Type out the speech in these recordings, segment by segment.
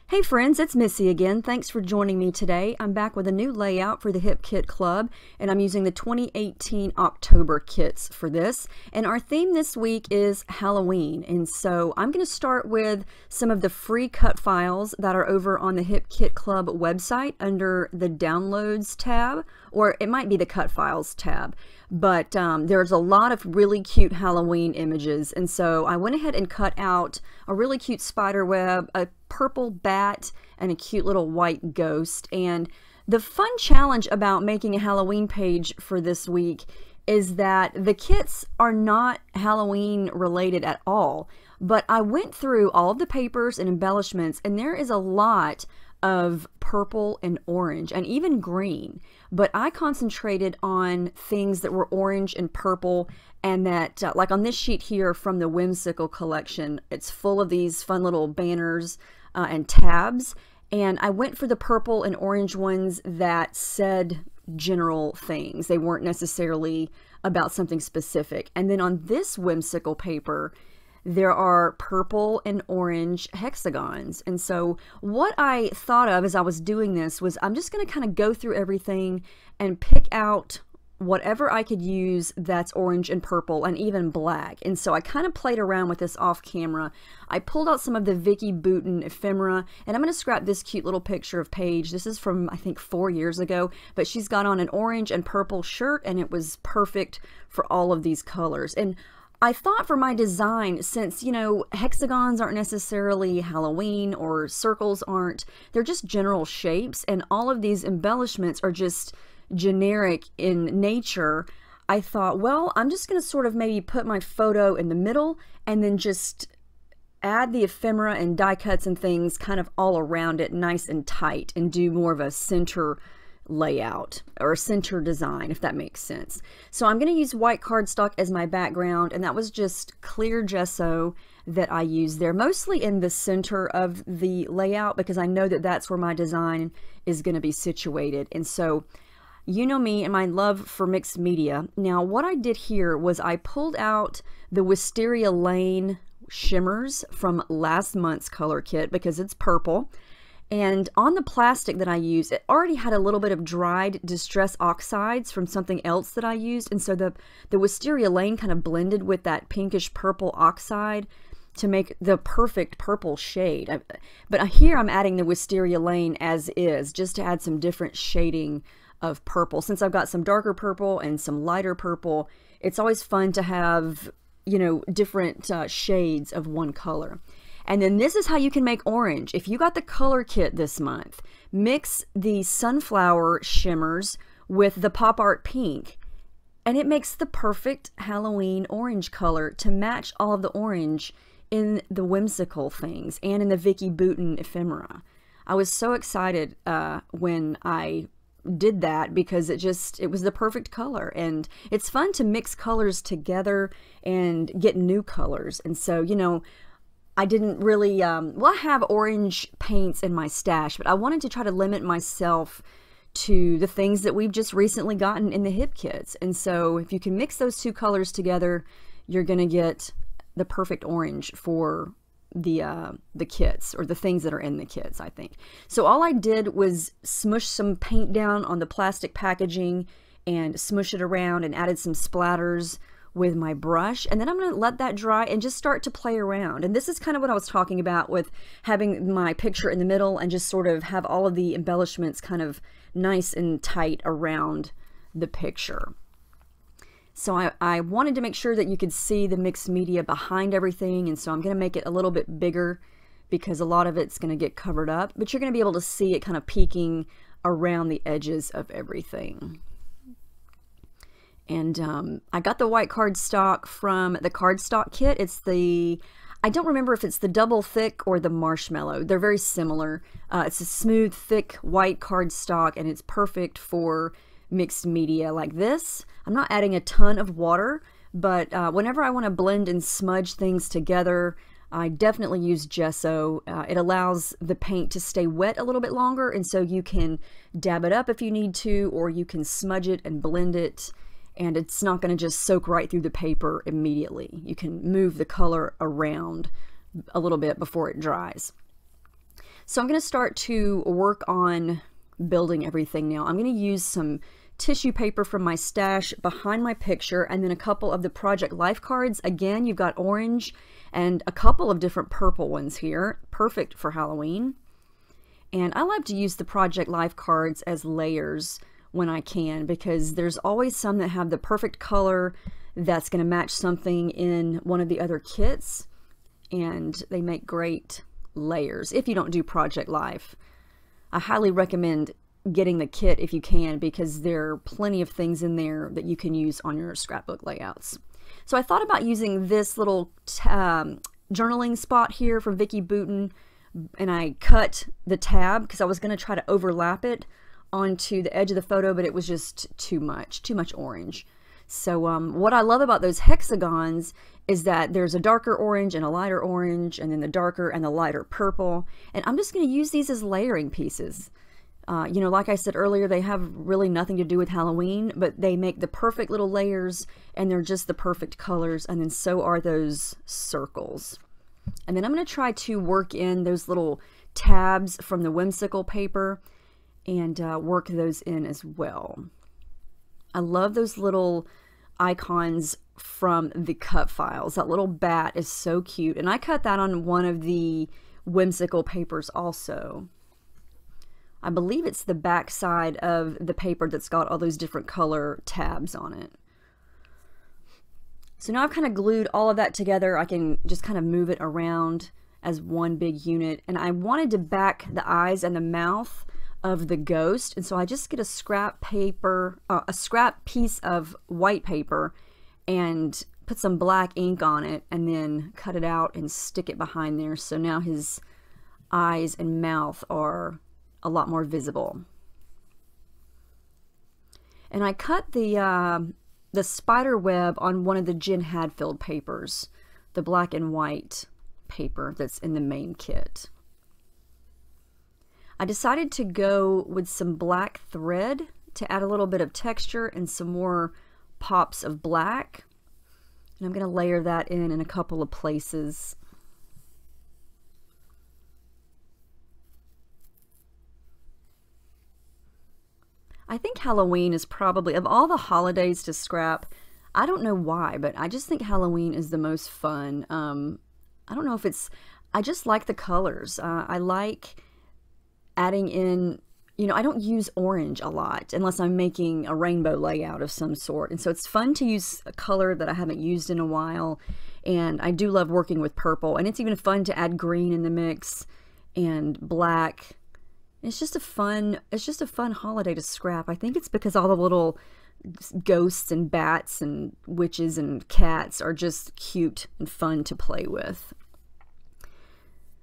Hey friends, it's Missy again. Thanks for joining me today. I'm back with a new layout for the Hip Kit Club, and I'm using the 2018 October kits for this. And our theme this week is Halloween, and so I'm going to start with some of the free cut files that are over on the Hip Kit Club website under the Downloads tab, or it might be the Cut Files tab. But there's a lot of really cute Halloween images, and so I went ahead and cut out a really cute spider web, a purple bat, and a cute little white ghost. And the fun challenge about making a Halloween page for this week is that the kits are not Halloween related at all, but I went through all of the papers and embellishments, and there is a lot of purple and orange and even green, but I concentrated on things that were orange and purple, and that like on this sheet here from the Whimsical collection, it's full of these fun little banners and tabs, and I went for the purple and orange ones that said general things. They weren't necessarily about something specific. And then on this Whimsical paper, there are purple and orange hexagons. And so what I thought of as I was doing this was I'm just going to kind of go through everything and pick out whatever I could use that's orange and purple and even black. And so I kind of played around with this off camera. I pulled out some of the Vicki Boutin ephemera, and I'm going to scrap this cute little picture of Paige. This is from, I think, 4 years ago, but she's got on an orange and purple shirt, and it was perfect for all of these colors. And I thought for my design, since, you know, hexagons aren't necessarily Halloween or circles aren't, they're just general shapes, and all of these embellishments are just generic in nature, I thought, well, I'm just going to sort of maybe put my photo in the middle and then just add the ephemera and die cuts and things kind of all around it, nice and tight, and do more of a center layout or a center design, if that makes sense. So I'm going to use white cardstock as my background, and that was just clear gesso that I used there, mostly in the center of the layout, because I know that that's where my design is going to be situated. And so you know me and my love for mixed media. Now what I did here was I pulled out the Wisteria Lane shimmers from last month's color kit because it's purple. And on the plastic that I used, it already had a little bit of dried distress oxides from something else that I used. And so the Wisteria Lane kind of blended with that pinkish purple oxide to make the perfect purple shade. But here I'm adding the Wisteria Lane as is, just to add some different shading of purple. Since I've got some darker purple and some lighter purple, it's always fun to have, you know, different shades of one color. And then this is how you can make orange. If you got the color kit this month, mix the sunflower shimmers with the pop art pink, and it makes the perfect Halloween orange color to match all of the orange in the Whimsical things and in the Vicki Boutin ephemera. I was so excited when I did that, because it was the perfect color, and it's fun to mix colors together and get new colors. And so, you know, I didn't really, well, I have orange paints in my stash, but I wanted to try to limit myself to the things that we've just recently gotten in the hip kits. And so if you can mix those two colors together, you're going to get the perfect orange for the kits, or the things that are in the kits, I think. So all I did was smush some paint down on the plastic packaging and smush it around, and added some splatters with my brush, and then I'm going to let that dry and just start to play around. And this is kind of what I was talking about with having my picture in the middle and just sort of have all of the embellishments kind of nice and tight around the picture. So I wanted to make sure that you could see the mixed media behind everything, and so I'm going to make it a little bit bigger because a lot of it's going to get covered up, but you're going to be able to see it kind of peeking around the edges of everything. And I got the white cardstock from the cardstock kit. It's the, I don't remember if it's the double thick or the marshmallow. They're very similar. It's a smooth, thick white cardstock, and it's perfect for mixed media like this. I'm not adding a ton of water, but whenever I want to blend and smudge things together, I definitely use gesso. It allows the paint to stay wet a little bit longer, and so you can dab it up if you need to, or you can smudge it and blend it, and it's not going to just soak right through the paper immediately. You can move the color around a little bit before it dries. So I'm going to start to work on building everything now. I'm going to use some tissue paper from my stash behind my picture, and then a couple of the Project Life cards. Again, you've got orange and a couple of different purple ones here. Perfect for Halloween. And I like to use the Project Life cards as layers when I can, because there's always some that have the perfect color that's going to match something in one of the other kits, and they make great layers if you don't do Project Life. I highly recommend getting the kit if you can, because there are plenty of things in there that you can use on your scrapbook layouts. So I thought about using this little journaling spot here from Vicki Boutin, and I cut the tab because I was going to try to overlap it onto the edge of the photo, but it was just too much orange. So what I love about those hexagons is that there's a darker orange and a lighter orange, and then the darker and the lighter purple, and I'm just going to use these as layering pieces. You know, like I said earlier, they have really nothing to do with Halloween, but they make the perfect little layers, and they're just the perfect colors, and then so are those circles. And then I'm going to try to work in those little tabs from the whimsical paper and work those in as well. I love those little icons from the cut files. That little bat is so cute, and I cut that on one of the whimsical papers also. I believe it's the back side of the paper that's got all those different color tabs on it. So now I've kind of glued all of that together. I can just kind of move it around as one big unit, and I wanted to back the eyes and the mouth of the ghost, and so I just get a scrap paper, a scrap piece of white paper, and put some black ink on it, and then cut it out and stick it behind there. So now his eyes and mouth are a lot more visible. And I cut the spider web on one of the Jen Hadfield papers, the black and white paper that's in the main kit. I decided to go with some black thread to add a little bit of texture and some more pops of black. And I'm going to layer that in a couple of places. I think Halloween is probably, of all the holidays to scrap, I don't know why, but I just think Halloween is the most fun. I don't know if it's, I just like the colors. I like adding in, you know, I don't use orange a lot unless I'm making a rainbow layout of some sort. And so it's fun to use a color that I haven't used in a while. And I do love working with purple. And it's even fun to add green in the mix and black. It's just a fun holiday to scrap. I think it's because all the little ghosts and bats and witches and cats are just cute and fun to play with.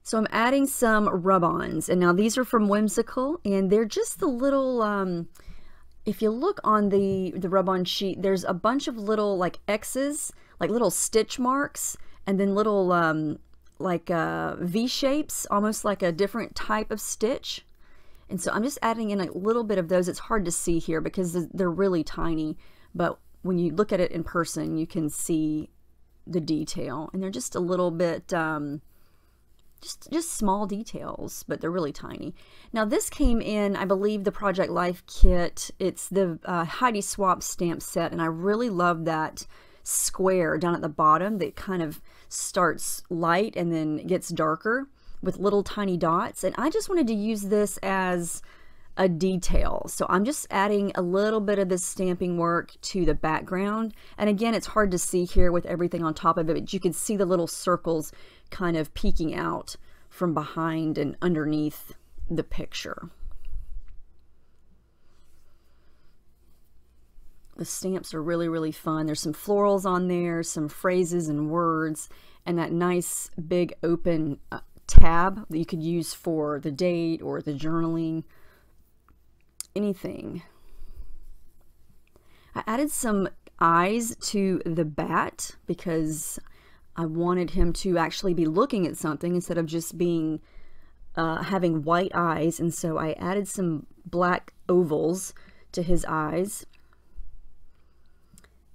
So I'm adding some rub-ons, and now these are from Whimsical, and they're just the little, if you look on the rub-on sheet, there's a bunch of little like X's, like little stitch marks, and then little like V-shapes, almost like a different type of stitch. And so I'm just adding in a little bit of those. It's hard to see here because they're really tiny, but when you look at it in person, you can see the detail, and they're just a little bit, just small details, but they're really tiny. Now this came in, I believe, the Project Life kit. It's the Heidi Swap stamp set, and I really love that square down at the bottom that kind of starts light and then gets darker with little tiny dots. And I just wanted to use this as a detail. So I'm just adding a little bit of this stamping work to the background. And again, it's hard to see here with everything on top of it, but you can see the little circles kind of peeking out from behind and underneath the picture. The stamps are really, really fun. There's some florals on there, some phrases and words, and that nice big open tab that you could use for the date or the journaling, anything. I added some eyes to the bat because I wanted him to actually be looking at something instead of just being having white eyes, and so I added some black ovals to his eyes.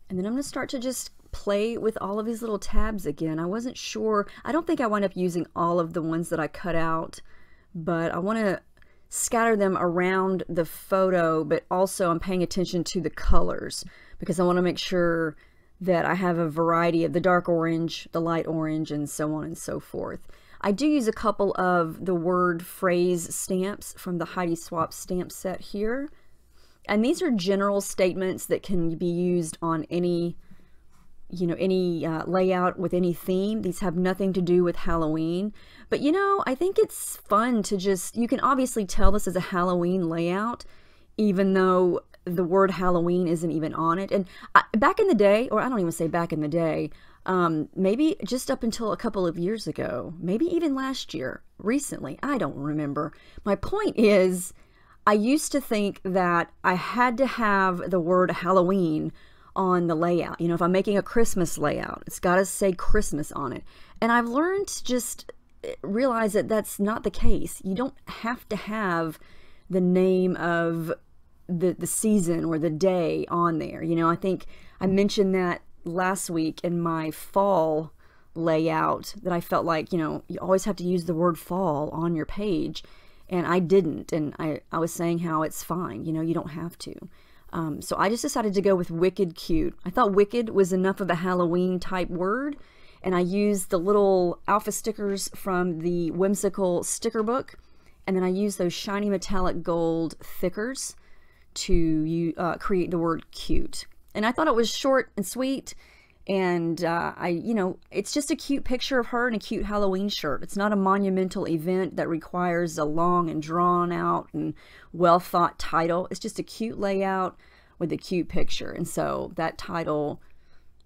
And then I'm going to start to just play with all of these little tabs again. I wasn't sure, I don't think I wound up using all of the ones that I cut out, but I want to scatter them around the photo, but also I'm paying attention to the colors because I want to make sure that I have a variety of the dark orange, the light orange, and so on and so forth. I do use a couple of the word phrase stamps from the Heidi Swapp stamp set here. And these are general statements that can be used on any, any layout with any theme. These have nothing to do with Halloween. But I think it's fun to just, you can obviously tell this is a Halloween layout, even though the word Halloween isn't even on it. And back in the day, or I don't even say back in the day, maybe just up until a couple of years ago, maybe even last year, recently, I don't remember. My point is, I used to think that I had to have the word Halloween on the layout. If I'm making a Christmas layout, it's got to say Christmas on it. And I've learned to just realize that that's not the case. You don't have to have the name of the season or the day on there. I think I mentioned that last week in my fall layout, that I felt like, you always have to use the word fall on your page, and I didn't. And I was saying how it's fine, you don't have to. So I just decided to go with wicked cute. I thought wicked was enough of a Halloween type word, and I used the little alpha stickers from the Whimsical sticker book, and then I used those shiny metallic gold thickers to create the word cute. And I thought it was short and sweet, and it's just a cute picture of her in a cute Halloween shirt. It's not a monumental event that requires a long and drawn out and well thought title. It's just a cute layout with a cute picture, and so that title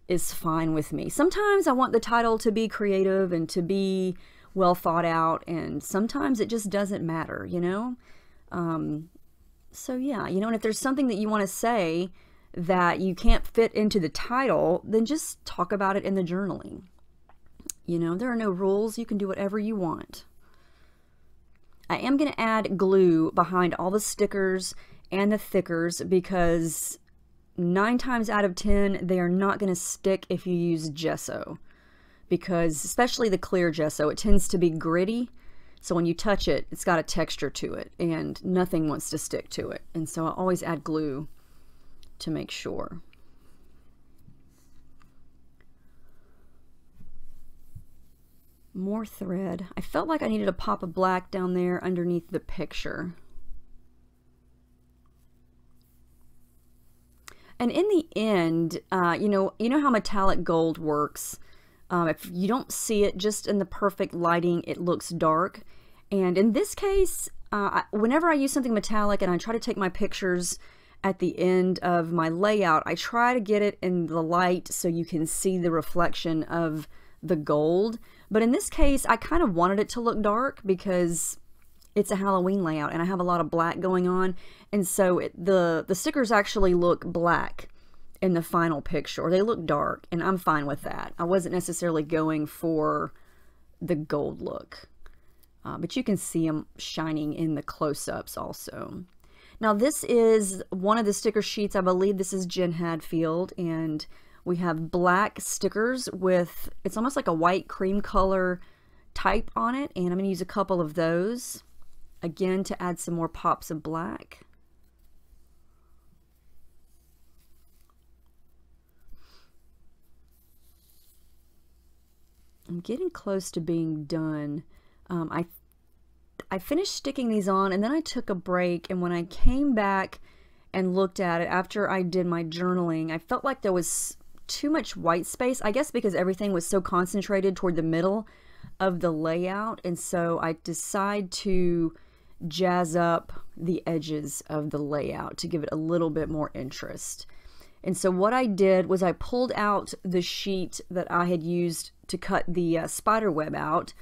is fine with me. Sometimes I want the title to be creative and to be well thought out, and sometimes it just doesn't matter, So yeah, and if there's something that you want to say that you can't fit into the title, then just talk about it in the journaling. There are no rules. You can do whatever you want. I am going to add glue behind all the stickers and the thickers because 9 times out of 10, they are not going to stick if you use gesso. Because especially the clear gesso, it tends to be gritty. So when you touch it, it's got a texture to it, and nothing wants to stick to it. And so I always add glue to make sure. More thread. I felt like I needed a pop of black down there underneath the picture. And in the end, you know how metallic gold works. If you don't see it just in the perfect lighting, it looks dark. And in this case, whenever I use something metallic and I try to take my pictures at the end of my layout, I try to get it in the light so you can see the reflection of the gold. But in this case, I kind of wanted it to look dark because it's a Halloween layout and I have a lot of black going on. And so the stickers actually look black in the final picture, or they look dark, and I'm fine with that. I wasn't necessarily going for the gold look. But you can see them shining in the close-ups also. Now this is one of the sticker sheets. I believe this is Jen Hadfield, and we have black stickers with, it's almost like a white cream color type on it, and I'm going to use a couple of those again to add some more pops of black. I'm getting close to being done. I finished sticking these on, and then I took a break, and when I came back and looked at it after I did my journaling, I felt like there was too much white space, I guess because everything was so concentrated toward the middle of the layout, and so I decided to jazz up the edges of the layout to give it a little bit more interest. And so what I did was I pulled out the sheet that I had used to cut the spider web out,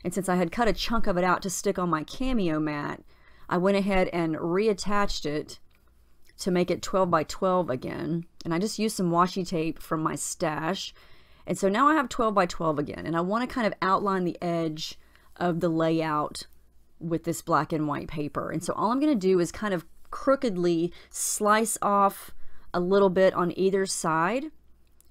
and since I had cut a chunk of it out to stick on my cameo mat, I went ahead and reattached it to make it 12 by 12 again, and I just used some washi tape from my stash, and so now I have 12 by 12 again, and I want to kind of outline the edge of the layout with this black and white paper. And so all I'm going to do is kind of crookedly slice off a little bit on either side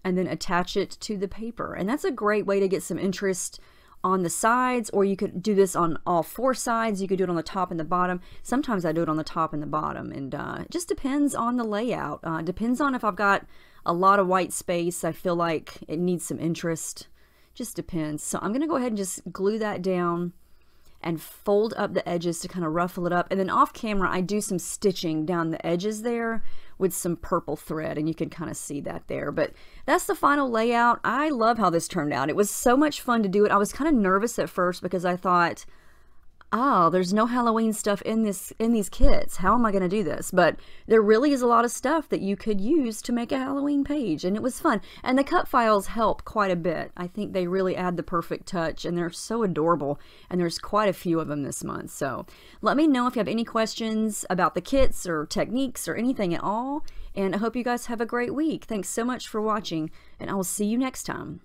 and then attach it to the paper. And that's a great way to get some interest on the sides, or you could do this on all 4 sides. You could do it on the top and the bottom. Sometimes I do it on the top and the bottom, and it just depends on the layout. Depends on if I've got a lot of white space, I feel like it needs some interest. Just depends. So I'm going to go ahead and just glue that down and fold up the edges to kind of ruffle it up. And then off camera, I do some stitching down the edges there with some purple thread, and you can kind of see that there. But that's the final layout. I love how this turned out. It was so much fun to do it. I was kind of nervous at first because I thought, oh, there's no Halloween stuff in these kits. How am I going to do this? But there really is a lot of stuff that you could use to make a Halloween page, and it was fun. And the cut files help quite a bit. I think they really add the perfect touch, and they're so adorable, and there's quite a few of them this month. So let me know if you have any questions about the kits or techniques or anything at all, and I hope you guys have a great week. Thanks so much for watching, and I will see you next time.